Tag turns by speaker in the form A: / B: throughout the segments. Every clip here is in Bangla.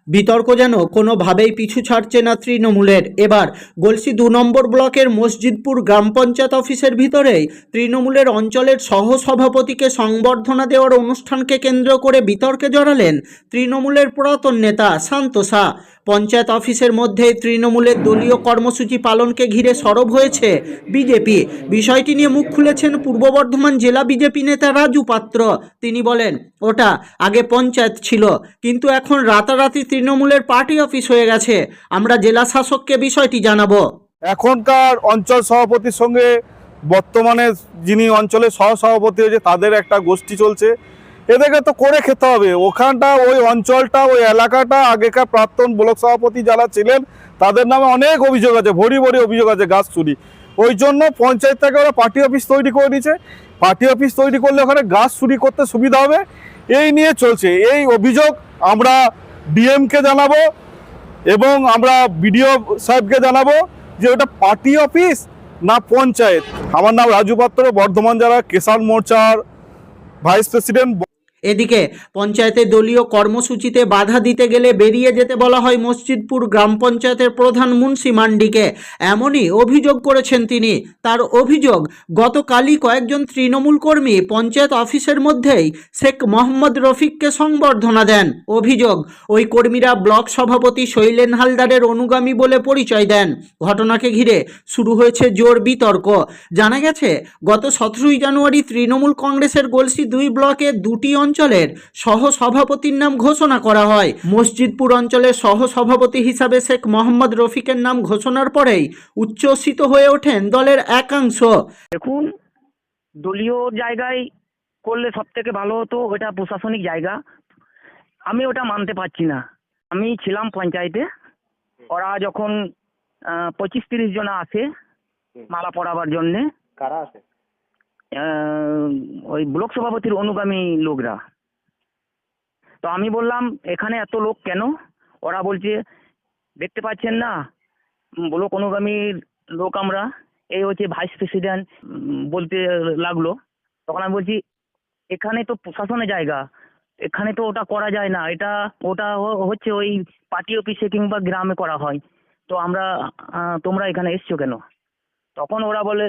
A: বিতর্ক যেন কোনোভাবেই পিছু ছাড়ছে না তৃণমূলের। এবার গলসি ২ নম্বর ব্লকের মসজিদপুর গ্রাম পঞ্চায়েত অফিসের ভিতরেই তৃণমূলের অঞ্চলের সহসভাপতিকে সংবর্ধনা দেওয়ার অনুষ্ঠানকে কেন্দ্র করে বিতর্কে জড়ালেন তৃণমূলের পুরাতন নেতা শান্ত শাহ। পঞ্চায়েত অফিসের মধ্যে তৃণমূলের দলীয় কর্মসূচি পালনকে ঘিরে সরব হয়েছে বিজেপি। বিষয়টি নিয়ে মুখ খুলেছেন পূর্ব বর্ধমান জেলা বিজেপি নেতা রাজু পাত্র। তিনি বলেন, ওটা আগে পঞ্চায়েত ছিল, কিন্তু এখন রাতারাতি তৃণমূলের পার্টি অফিস হয়ে গেছে। আমরা জেলা শাসককে বিষয়টি জানাবো।
B: এখনকার অঞ্চল সভাপতির সঙ্গে বর্তমানে যিনি অঞ্চলের সহসভাপতি হয়েছে তাদের একটা গোষ্ঠী চলছে। এদেরকে তো করে খেতে হবে। ওখানটা ওই অঞ্চলটা ওই এলাকাটা আগেকার প্রাক্তন ব্লক সভাপতি যারা ছিলেন তাদের নামে অনেক অভিযোগ আছে, ভরি ভরি অভিযোগ আছে গাছ চুরি। ওই জন্য পঞ্চায়েত থেকে ওরা পার্টি অফিস তৈরি করে দিয়েছে। পার্টি অফিস তৈরি করলে ওখানে গাছ চুরি করতে সুবিধা হবে, এই নিয়ে চলছে। এই অভিযোগ আমরা ডিএমকে জানাবো এবং আমরা বিডিও সাহেবকে জানাবো যে ওটা পার্টি অফিস না পঞ্চায়েত। আমার নাম রাজু পাত্র, বর্ধমান জেলা কিষাণ মোর্চার ভাইস প্রেসিডেন্ট।
A: এদিকে পঞ্চায়েতের দলীয় কর্মসূচিতে বাধা দিতে গেলে বেরিয়ে যেতে বলা হয় মসজিদপুর গ্রাম পঞ্চায়েতের প্রধান মুন্সি মান্ডিকে। এমনই অভিযোগ করেছেন তিনি। তার অভিযোগ, গতকালই কয়েকজন তৃণমূল কর্মী পঞ্চায়েত অফিসের মধ্যেই শেখ মোহাম্মদ রফিককে সংবর্ধনা দেন। অভিযোগ, ওই কর্মীরা ব্লক সভাপতি শৈলেন হালদারের অনুগামী বলে পরিচয় দেন। ঘটনাকে ঘিরে শুরু হয়েছে জোর বিতর্ক। জানা গেছে, গত 17ই জানুয়ারি তৃণমূল কংগ্রেসের গলসি 2 ব্লকে দুটি অঞ্চলের সহসভাপতির নাম ঘোষণা করা হয়। মসজিদপুর অঞ্চলের সহসভাপতি হিসাবে শেখ মোহাম্মদ রফিকের নাম ঘোষণার পরেই উচ্ছ্বসিত হয়ে ওঠেন দলের একাংশ।
C: দেখুন, দলীয় জায়গায় করলে সব থেকে ভালো হতো, ওটা প্রশাসনিক জায়গা। আমি ওটা মানতে পারছি না। আমি ছিলাম পঞ্চায়েতে, ওরা যখন 25-30 জন আসে মালা পরাবার জন্যে,
D: কারা আছে?
C: ওই ব্লক সভাপতির অনুগামী লোকরা। তো আমি বললাম, এখানে এত লোক কেন? ওরা বলছে, দেখতে পাচ্ছেন না ব্লক অনুগামীর লোক আমরা, এই হচ্ছে ভাইস প্রেসিডেন্ট বলতে লাগলো। তখন আমি বলছি, এখানে তো প্রশাসনের জায়গা, এখানে তো ওটা করা যায় না। ওটা হচ্ছে ওই পার্টি অফিসে কিংবা গ্রামে করা হয়। তো তোমরা এখানে এসছো কেন? তখন ওরা বলে,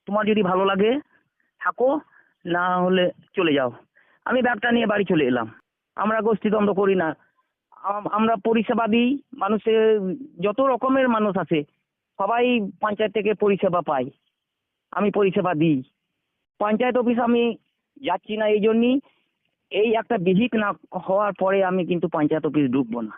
C: তোমার যদি ভালো লাগে থাকো, না হলে চলে যাও। আমি ব্যাগটা নিয়ে বাড়ি চলে এলাম। আমরা গোষ্ঠীদ্বন্দ্ব করি না। আমরা পরিষেবা দিই। মানুষের যত রকমের মানুষ আছে সবাই পঞ্চায়েত থেকে পরিষেবা পায়। আমি পরিষেবা দিই। পঞ্চায়েত অফিস আমি যাচ্ছি না এই জন্যই, এই একটা বিহিত না হওয়ার পরে আমি কিন্তু পঞ্চায়েত অফিস ঢুকবো না।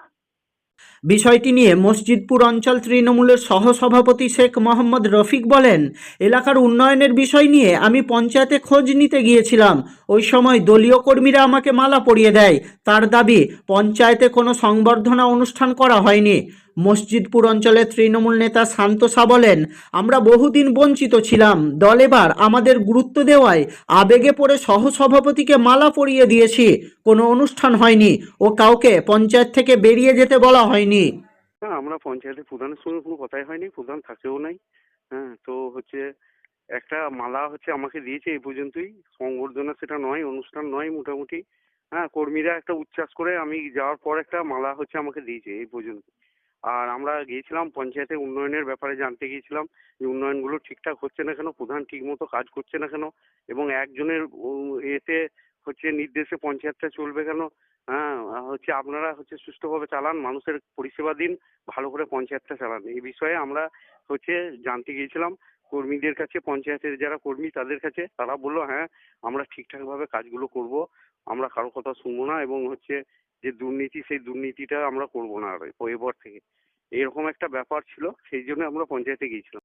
A: বিষয়টি নিয়ে মসজিদপুর অঞ্চল তৃণমূলের সহসভাপতি শেখ মোহাম্মদ রফিক বলেন, এলাকার উন্নয়নের বিষয় নিয়ে আমি পঞ্চায়েতে খোঁজ নিতে গিয়েছিলাম। ওই সময় দলীয় কর্মীরা আমাকে মালা পরিয়ে দেয়। তার দাবি, পঞ্চায়েতে কোনো সংবর্ধনা অনুষ্ঠান করা হয়নি। মসজিদপুর অঞ্চলের তৃণমূল নেতা শান্ত শাহ বলেন, আমরা বহুদিন বঞ্চিত ছিলাম। দল এবার আমাদের গুরুত্ব দেওয়ায় আবেগে পড়ে সহসভাপতিকে মালা পরিয়ে দিয়েছি। কোনো অনুষ্ঠান হয়নি ও কাউকে পঞ্চায়েত থেকে বেরিয়ে যেতে বলা হয়নি।
E: হ্যাঁ, আমরা পঞ্চায়েতের প্রধানের সঙ্গে কোনো কথাই হয়নি, প্রধান থাকেও নাই। হ্যাঁ, তো একটা মালা আমাকে দিয়েছে, এই পর্যন্তই। সংবর্ধনা সেটা নয়, অনুষ্ঠান নয় মোটামুটি। হ্যাঁ, কর্মীরা একটা উচ্ছ্বাস করে আমি যাওয়ার পর একটা মালা আমাকে দিয়েছে, এই পর্যন্ত। আর আমরা গিয়েছিলাম পঞ্চায়েতের উন্নয়নের ব্যাপারে জানতে গিয়েছিলাম যে উন্নয়নগুলো ঠিকঠাক হচ্ছে না কেন, প্রধান ঠিক মতো কাজ করছে না কেন, এবং একজনের এতে নির্দেশে পঞ্চায়েতটা চলবে কেন। হ্যাঁ, আপনারা সুষ্ঠুভাবে চালান, মানুষের পরিষেবা দিন, ভালো করে পঞ্চায়েতটা চালান। এই বিষয়ে আমরা জানতে গিয়েছিলাম কর্মীদের কাছে, পঞ্চায়েতের যারা কর্মী তাদের কাছে। তারা বললো, হ্যাঁ আমরা ঠিকঠাকভাবে কাজগুলো করব, আমরা কারো কথা শুনবো না, এবং যে দুর্নীতি সেই দুর্নীতিটা আমরা করবো না আর এবার থেকে। এরকম একটা ব্যাপার ছিল, সেই জন্য আমরা পঞ্চায়েতে গিয়েছিলাম।